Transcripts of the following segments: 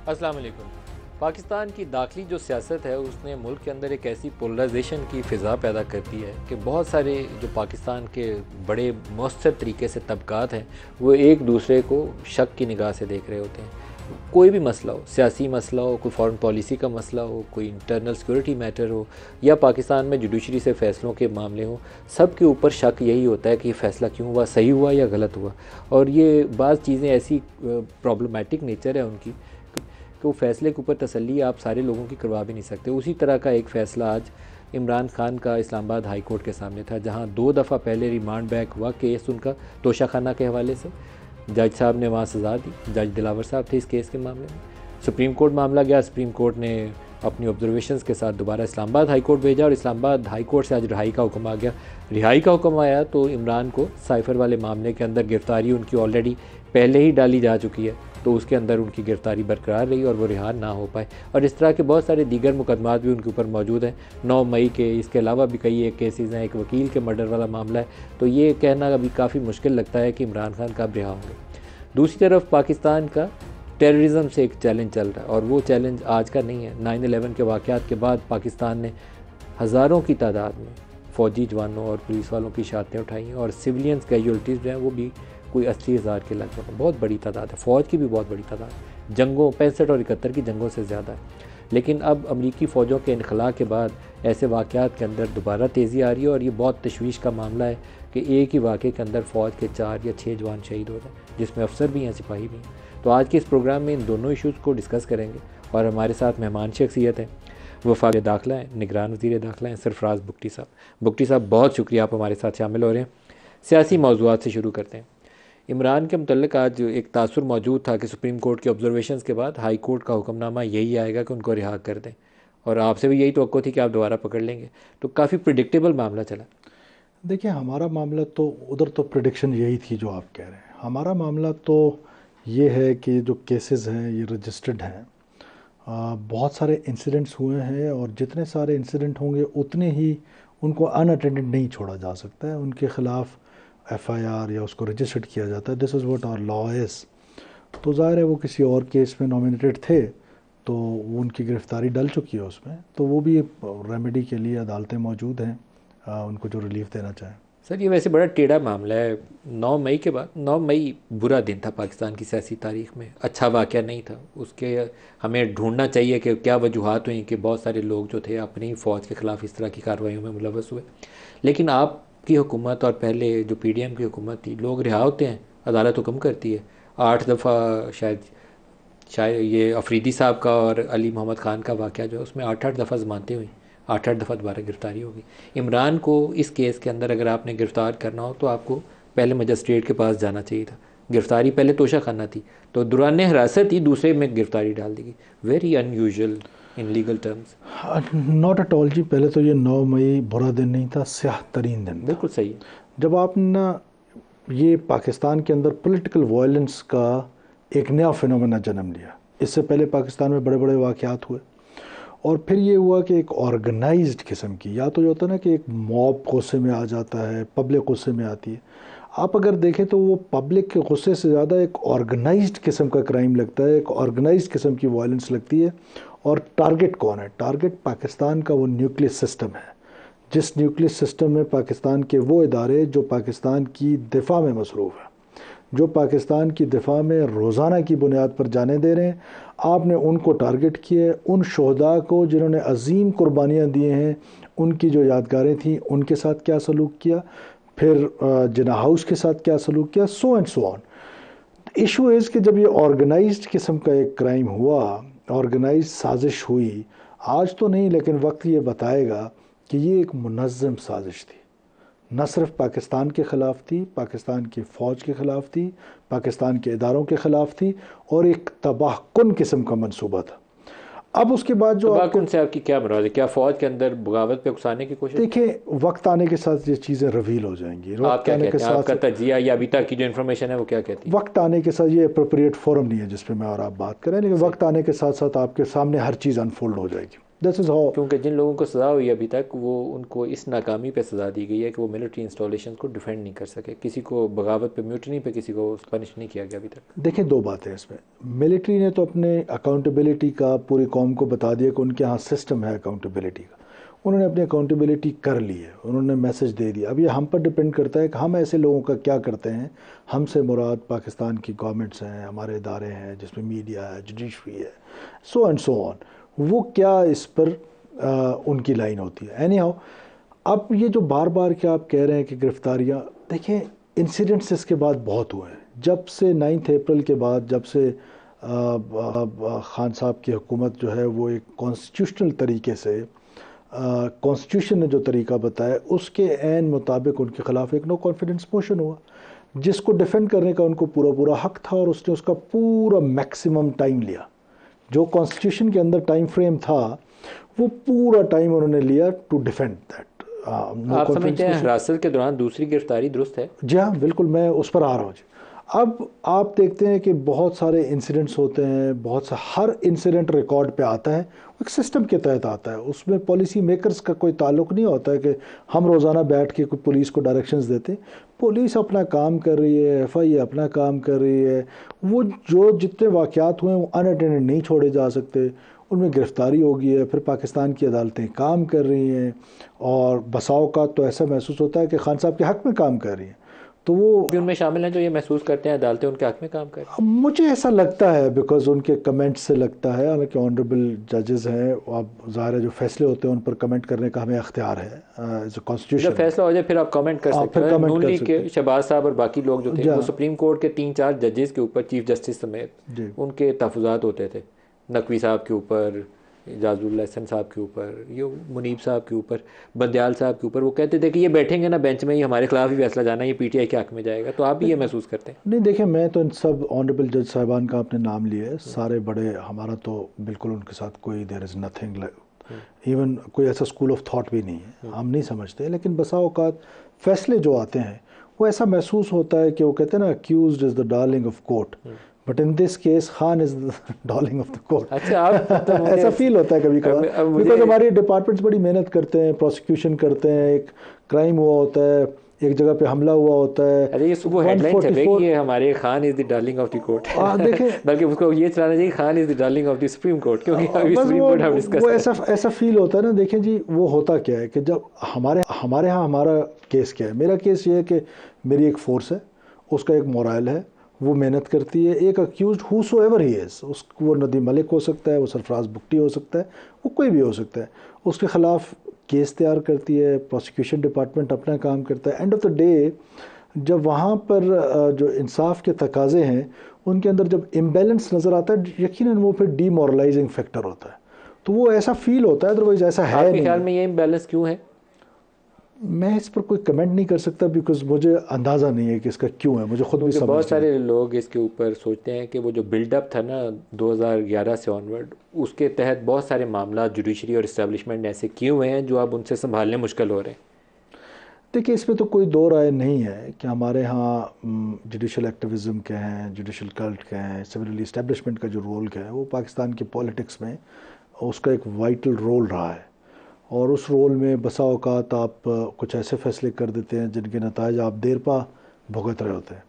अस्सलाम वालेकुम। पाकिस्तान की दाखिली जो सियासत है उसने मुल्क के अंदर एक ऐसी पोलराइजेशन की फ़िज़ा पैदा कर दी है कि बहुत सारे जो पाकिस्तान के बड़े मौसर तरीके से तबकात हैं वो एक दूसरे को शक की निगाह से देख रहे होते हैं। कोई भी मसला हो, सियासी मसला हो, कोई फॉरेन पॉलिसी का मसला हो, कोई इंटरनल सिक्योरिटी मैटर हो या पाकिस्तान में जुडिशरी से फ़ैसलों के मामले हों, सब के ऊपर शक यही होता है कि ये फ़ैसला क्यों हुआ, सही हुआ या गलत हुआ। और ये बाज़ चीज़ें ऐसी प्रॉब्लमेटिक नेचर है उनकी कि वो फ़ैसले के ऊपर तसल्ली आप सारे लोगों की करवा भी नहीं सकते। उसी तरह का एक फ़ैसला आज इमरान खान का इस्लामाबाद हाई कोर्ट के सामने था, जहां 2 दफ़ा पहले रिमांड बैक हुआ केस उनका तोशाखाना के हवाले से। जज साहब ने वहां सज़ा दी, जज दिलावर साहब थे इस केस के मामले में। सुप्रीम कोर्ट मामला गया, सुप्रीम कोर्ट ने अपनी ऑब्जर्वेशंस के साथ दोबारा इस्लामाबाद हाई कोर्ट भेजा और इस्लामाबाद हाई कोर्ट से आज रिहाई का हुक्म आ गया। रिहाई का हुक्म आया तो इमरान को साइफ़र वाले मामले के अंदर गिरफ्तारी उनकी ऑलरेडी पहले ही डाली जा चुकी है, तो उसके अंदर उनकी गिरफ्तारी बरकरार रही और वो रिहा ना हो पाए। और इस तरह के बहुत सारे दीगर मुकदमात भी उनके ऊपर मौजूद हैं 9 मई के। इसके अलावा भी कई एक केसेस हैं, एक वकील के मर्डर वाला मामला है। तो ये कहना अभी काफ़ी मुश्किल लगता है कि इमरान खान कब रिहा होंगे। दूसरी तरफ पाकिस्तान का टेररिज्म से एक चैलेंज चल रहा है और वो चैलेंज आज का नहीं है। 9/11 के वाक़यात के बाद पाकिस्तान ने हज़ारों की तादाद में फ़ौजी जवानों और पुलिस वालों की शहादतें उठाई और सिविलियंस कैजुअल्टीज़ जो हैं वो भी कोई 80,000 के लगभग, बहुत बड़ी तादाद है। फ़ौज की भी बहुत बड़ी तादाद, जंगों 65 और 71 की जंगों से ज़्यादा है। लेकिन अब अमरीकी फ़ौजों के इनखला के बाद ऐसे वाक़यात के अंदर दोबारा तेज़ी आ रही है और ये बहुत तशवीश का मामला है कि एक ही वाक़े के अंदर फ़ौज के 4 या 6 जवान शहीद हो जाए, जिसमें अफसर भी हैं, सिपाही भी हैं। तो आज के इस प्रोग्राम में इन दोनों इशूज़ को डिस्कस करेंगे और हमारे साथ मेहमान शख्सियत हैं, वफाक दाखिला हैं, निगरान वज़ीर दाखिला हैं, सरफराज बुगटी साहब। बुगटी साहब बहुत शुक्रिया आप हमारे साथ शामिल हो रहे हैं। सियासी मौज़ूआत से शुरू करते हैं। इमरान के मुतल्लिक़ आज एक तासुर मौजूद था कि सुप्रीम कोर्ट के ऑब्जर्वेशंस के बाद हाई कोर्ट का हुक्मनामा यही आएगा कि उनको रिहा कर दें, और आपसे भी यही तवक्को थी कि आप दोबारा पकड़ लेंगे। तो काफ़ी प्रिडिक्टेबल मामला चला। देखिए, हमारा मामला तो उधर तो प्रिडिक्शन यही थी जो आप कह रहे हैं। हमारा मामला तो ये है कि जो केसेस हैं ये रजिस्टर्ड हैं। बहुत सारे इंसिडेंट्स हुए हैं और जितने सारे इंसिडेंट होंगे उतने ही उनको अनअटेंडेड नहीं छोड़ा जा सकता है। उनके ख़िलाफ़ एफआईआर या उसको रजिस्टर्ड किया जाता है। This is what our law is. तो ज़ाहिर है वो किसी और केस में नॉमिनेटेड थे तो उनकी गिरफ़्तारी डल चुकी है उसमें, तो वो भी रेमेडी के लिए अदालतें मौजूद हैं उनको जो रिलीफ देना चाहें। सर ये वैसे बड़ा टेढ़ा मामला है। 9 मई के बाद, 9 मई बुरा दिन था पाकिस्तान की सियासी तारीख में, अच्छा वाक़या नहीं था। उसके हमें ढूंढना चाहिए कि क्या वजूहात हुई कि बहुत सारे लोग जो थे अपनी फ़ौज के ख़िलाफ़ इस तरह की कार्रवाइयों में मुलव्वस हुए। लेकिन आपकी हुकूमत और पहले जो PDM की हुकूमत थी, लोग रिहा होते हैं, अदालत हुक्म करती है। 8 दफ़ा शायद ये अफरीदी साहब का और अली मोहम्मद ख़ान का वाक़या जो है उसमें 8-8 दफ़ा ज़मानतें हुई, 8-8 दफ़ा दोबारा गिरफ्तारी होगी। इमरान को इस केस के अंदर अगर आपने गिरफ़्तार करना हो तो आपको पहले मजिस्ट्रेट के पास जाना चाहिए था। गिरफ़्तारी पहले तोशाखाना थी, तो दुराने हिरासत ही दूसरे में गिरफ़्तारी डाल दी गई। Very unusual in legal terms. Not at all जी। पहले तो ये 9 मई बुरा दिन नहीं था, स्याह तरीन दिन था। बिल्कुल सही है। जब आपने ये पाकिस्तान के अंदर पॉलिटिकल वायलेंस का एक नया फिनोमेना जन्म लिया। इससे पहले पाकिस्तान में बड़े बड़े वाक़यात हुए और फिर ये हुआ कि एक ऑर्गेनाइज्ड किस्म की, या तो ये होता है ना कि एक मॉब गुस्से में आ जाता है, पब्लिक गुस्से में आती है। आप अगर देखें तो वो पब्लिक के गुस्से से ज़्यादा एक ऑर्गेनाइज्ड किस्म का क्राइम लगता है, एक ऑर्गेनाइज्ड किस्म की वायलेंस लगती है। और टारगेट कौन है? टारगेट पाकिस्तान का वो न्यूक्लियर सिस्टम है, जिस न्यूक्लियर सिस्टम में पाकिस्तान के वो इदारे जो पाकिस्तान की दिफा में मसरूफ़ है, जो पाकिस्तान की दिफा में रोज़ाना की बुनियाद पर जाने दे रहे हैं, आपने उनको टारगेट किए। उन शहदा को जिन्होंने अजीम कुर्बानियाँ दी हैं, उनकी जो यादगारें थीं उनके साथ क्या सलूक किया, फिर जिना हाउस के साथ क्या सलूक किया, so and so on. Issue is कि जब ये ऑर्गेनाइज्ड किस्म का एक क्राइम हुआ, ऑर्गेनाइज्ड साजिश हुई, आज तो नहीं लेकिन वक्त ये बताएगा कि ये एक मुनज़्ज़म साजिश थी। न सिर्फ पाकिस्तान के ख़िलाफ़ थी, पाकिस्तान की फ़ौज के ख़िलाफ़ थी, पाकिस्तान के इदारों के ख़िलाफ़ थी और एक तबाहकुन किस्म का मंसूबा था। अब उसके बाद जो तबाहकुन से आपकी क्या मुराद है? क्या फ़ौज के अंदर बगावत पे उकसाने की कोशिश? देखिए, वक्त आने के साथ ये चीज़ें रिवील हो जाएंगी। आप क्या कहते हैं? आपका तजिया या अभी तक की जो इन्फॉर्मेशन है वो क्या कहती है? वक्त आने के साथ, ये अप्रोप्रिएट फोरम नहीं है जिस पे मैं और आप बात करें, लेकिन वक्त आने के साथ साथ आपके सामने हर चीज़ अनफोल्ड हो जाएगी। This is how. क्योंकि जिन लोगों को सज़ा हुई अभी तक, वो उनको इस नाकामी पे सज़ा दी गई है कि वो मिलिट्री इंस्टॉलेशन को डिफेंड नहीं कर सके। किसी को बगावत पे, म्यूटनी पे किसी को पनिश नहीं किया गया अभी तक। देखिए, दो बातें हैं इसमें। मिलिट्री ने तो अपने अकाउंटेबिलिटी का पूरी कौम को बता दिया कि उनके यहाँ सिस्टम है अकाउंटेबिलिटी का। उन्होंने अपनी अकाउंटेबिलिटी कर ली है, उन्होंने मैसेज दे दिया। अब ये हम पर डिपेंड करता है कि हम ऐसे लोगों का क्या करते हैं। हमसे मुराद पाकिस्तान की गवर्नमेंट्स हैं, हमारे इदारे हैं जिसमें मीडिया है, जुडिशरी है, सो एंड सो ऑन। वो क्या इस पर उनकी लाइन होती है। एनी हाउ, अब ये जो बार बार क्या आप कह रहे हैं कि गिरफ्तारियाँ, देखें इंसिडेंट्स इसके बाद बहुत हुए हैं। जब से 9 अप्रैल के बाद, जब से खान साहब की हुकूमत जो है वो एक कॉन्स्टिट्यूशनल तरीके से, कॉन्स्टिट्यूशन ने जो तरीका बताया उसके ऐन मुताबिक उनके ख़िलाफ़ एक नो कॉन्फिडेंस मोशन हुआ, जिसको डिफेंड करने का उनको पूरा पूरा हक था, और उसने उसका पूरा मैक्सिमम टाइम लिया। जो कॉन्स्टिट्यूशन के अंदर टाइम फ्रेम था वो पूरा टाइम उन्होंने लिया टू डिफेंड दैट। आप समझते हैं हिरासत के दौरान दूसरी गिरफ्तारी दुरुस्त है? जी हाँ, बिल्कुल, मैं उस पर आ रहा हूँ जी। अब आप देखते हैं कि बहुत सारे इंसिडेंट्स होते हैं, बहुत सा हर इंसिडेंट रिकॉर्ड पे आता है, एक सिस्टम के तहत आता है। उसमें पॉलिसी मेकर्स का कोई ताल्लुक नहीं होता है कि हम रोज़ाना बैठ के कोई पुलिस को डायरेक्शंस देते। पुलिस अपना काम कर रही है, FIA अपना काम कर रही है। वो जो जितने वाक़यात हुए हैं वो अनअटेंडेड नहीं छोड़े जा सकते, उनमें गिरफ्तारी होगी है। फिर पाकिस्तान की अदालतें काम कर रही हैं, और बसाओं का तो ऐसा महसूस होता है कि खान साहब के हक़ में काम कर रही हैं। तो वो भी उनमें शामिल हैं जो ये महसूस करते हैं अदालतें उनके हक़ में काम कर रही हैं? मुझे ऐसा लगता है, बिकॉज उनके कमेंट्स से लगता है। हालांकि ऑनरेबल जजेस हैं, अब ज़ाहिर है जो फैसले होते हैं उन पर कमेंट करने का हमें अख्तियार है, कॉन्स्टिट्यूशन। जब फैसला हो जाए फिर आप कमेंट कर सकते हैं। नून लीग के शहबाज साहब और बाकी लोग जो थे वो सुप्रीम कोर्ट के 3-4 जजेस के ऊपर, चीफ जस्टिस समेत, उनके तहफ़्फ़ुज़ात होते थे। नकवी साहब के ऊपर, इजाज़ुल हसन साहब के ऊपर, ये मुनीब साहब के ऊपर, बंदयाल साहब के ऊपर। वो कहते थे कि ये बैठेंगे ना बेंच में, ये हमारे खिलाफ ही फैसला जाना, ये PTI के हक़ में जाएगा। तो आप भी ये महसूस करते हैं? नहीं, देखिए, मैं तो इन सब ऑनरेबल जज साहिबान का आपने नाम लिया है, सारे बड़े, हमारा तो बिल्कुल उनके साथ कोई देयर इज़ नथिंग, इवन कोई ऐसा स्कूल ऑफ थॉट भी नहीं है, हम नहीं समझते। लेकिन बसा औकात फैसले जो आते हैं वो ऐसा महसूस होता है कि वो कहते हैं ना, accused is the darling of court, but in this case Khan is the darling of the court. अच्छा, आप तो ऐसा फील होता है कभी कभार, बिकॉज हमारी डिपार्टमेंट्स बड़ी मेहनत करते हैं, प्रोसिक्यूशन करते हैं, एक क्राइम हुआ होता है, एक जगह पे हमला हुआ होता है। अरे ये सुबह हेडलाइन छपे कि ये हमारे Khan is the darling of the court. देखें, बल्कि उसको ये चलाना चाहिए Khan is the darling of the supreme court, क्योंकि अभी सुप्रीम कोर्ट हम डिस्कस वो ऐसा फील होता है ना। देखें जी, वो होता क्या है कि जब हमारे यहाँ हमारा केस क्या है, मेरा केस ये है कि मेरी एक फोर्स है, उसका एक मोरल है, वो मेहनत करती है। एक अक्यूज्ड हूसोएवर ही इज़, उसको वो नदी मलिक हो सकता है, वो सरफराज बुक्टी हो सकता है, वो कोई भी हो सकता है, उसके ख़िलाफ़ केस तैयार करती है, प्रोसिक्यूशन डिपार्टमेंट अपना काम करता है। एंड ऑफ द डे जब वहाँ पर जो इंसाफ के तकाज़े हैं उनके अंदर जब इम्बैलेंस नज़र आता है, यकीनन वो फिर डीमोरलाइजिंग फैक्टर होता है। तो वो ऐसा फील होता है, अदरवाइज ऐसा है नहीं। आपके ख्याल में ये इम्बैलेंस क्यों है? मैं इस पर कोई कमेंट नहीं कर सकता, बिकॉज मुझे अंदाज़ा नहीं है कि इसका क्यों है, मुझे खुद भी समझ। बहुत सारे लोग इसके ऊपर सोचते हैं कि वो जो बिल्डअप था ना 2011 से ऑनवर्ड, उसके तहत बहुत सारे मामला जुडिशरी और इस्टेब्लिशमेंट ने ऐसे किए हुए हैं जो अब उनसे संभालने मुश्किल हो रहे हैं। देखिए, इसमें तो कोई दो राय नहीं है कि हमारे यहाँ जुडिशल एक्टिविज़म के हैं, जुडिशल कल्ट के हैं, सिविल इस्टेब्लिशमेंट का जो रोल है वो पाकिस्तान की पॉलिटिक्स में उसका एक वाइटल रोल रहा है। और उस रोल में बसा औकात आप कुछ ऐसे फैसले कर देते हैं जिनके नताइज आप देर पा भुगत रहे होते हैं।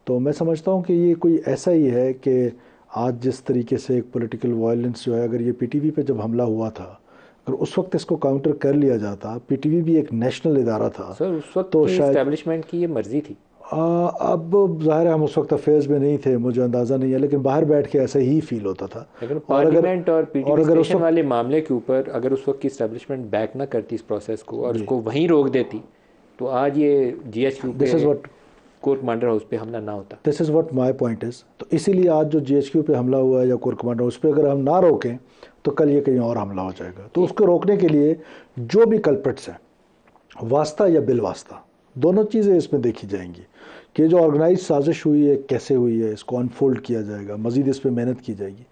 तो मैं समझता हूँ कि ये कोई ऐसा ही है कि आज जिस तरीके से एक पॉलिटिकल वायलेंस जो है, अगर ये PTV पे जब हमला हुआ था, अगर उस वक्त इसको काउंटर कर लिया जाता, PTV भी एक नेशनल इदारा था सर, उस वक्त तो शायद इस्टेब्लिशमेंट की ये मर्जी थी। अब ज़ाहिर है हम उस वक्त अफेयर्स में नहीं थे, मुझे अंदाज़ा नहीं है, लेकिन बाहर बैठ के ऐसा ही फील होता था। लेकिन पार्लियामेंट और PTV स्टेशन वाले मामले के ऊपर अगर उस वक्त की इस्टेब्लिशमेंट बैक ना करती इस प्रोसेस को और उसको वहीं रोक देती, तो आज ये GHQ पे, कोर कमांडर हाउस पे हमला ना होता। This is what my point is. तो इसीलिए आज जो GHQ पे हमला हुआ है या कोर कमांडर हाउस पे अगर हम ना रोकें तो कल ये कहीं और हमला हो जाएगा। तो उसको रोकने के लिए जो भी कल्प्रिट्स हैं, वास्ता या बिल वास्ता, दोनों चीज़ें इसमें देखी जाएंगी कि जो ऑर्गेनाइज साजिश हुई है कैसे हुई है, इसको अनफोल्ड किया जाएगा, मज़ीद इस पर मेहनत की जाएगी।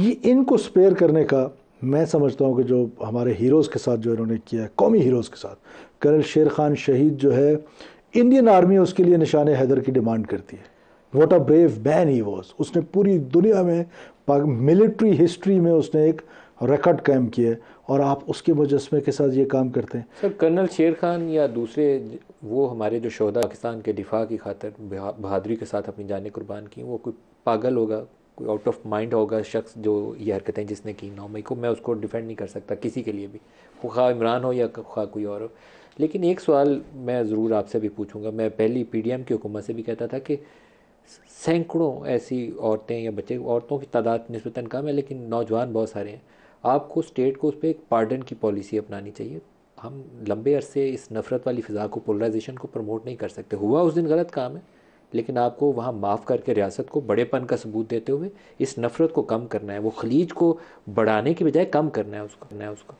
ये इनको स्पेयर करने का मैं समझता हूँ कि जो हमारे हीरोज़ के साथ जो इन्होंने किया है, कौमी हीरोज़ के साथ, कर्नल शेर खान शहीद जो है, इंडियन आर्मी उसके लिए निशान हैदर की डिमांड करती है। What a brave man he was. उसने पूरी दुनिया में मिलिट्री हिस्ट्री में उसने एक रिकॉर्ड कायम किया है, और आप उसके मुजस्मे के साथ ये काम करते हैं। सर कर्नल शेर खान या दूसरे वो हमारे जो शोहदा पाकिस्तान के दिफा की खातिर बहादुरी के साथ अपनी जानें कुर्बान की, वो कोई पागल होगा, कोई आउट ऑफ माइंड होगा शख्स जो ये हरकतें जिसने की 9 मई को। मैं उसको डिफेंड नहीं कर सकता किसी के लिए भी, खा इमरान हो या खा कोई और हो। लेकिन एक सवाल मैं ज़रूर आपसे भी पूछूंगा। मैं पहली पीडीएम की हुकूमत से भी कहता था कि सैकड़ों ऐसी औरतें या बच्चे, औरतों की तादाद निस्बतन कम है लेकिन नौजवान बहुत सारे हैं, आपको स्टेट को उस पर एक पार्डन की पॉलिसी अपनानी चाहिए। हम लंबे अरसे इस नफ़रत वाली फ़िज़ा को, पोलराइजेशन को प्रमोट नहीं कर सकते। हुआ उस दिन गलत काम है, लेकिन आपको वहाँ माफ़ करके रियासत को बड़ेपन का सबूत देते हुए इस नफ़रत को कम करना है। वो खलीज को बढ़ाने की बजाय कम करना है उसको।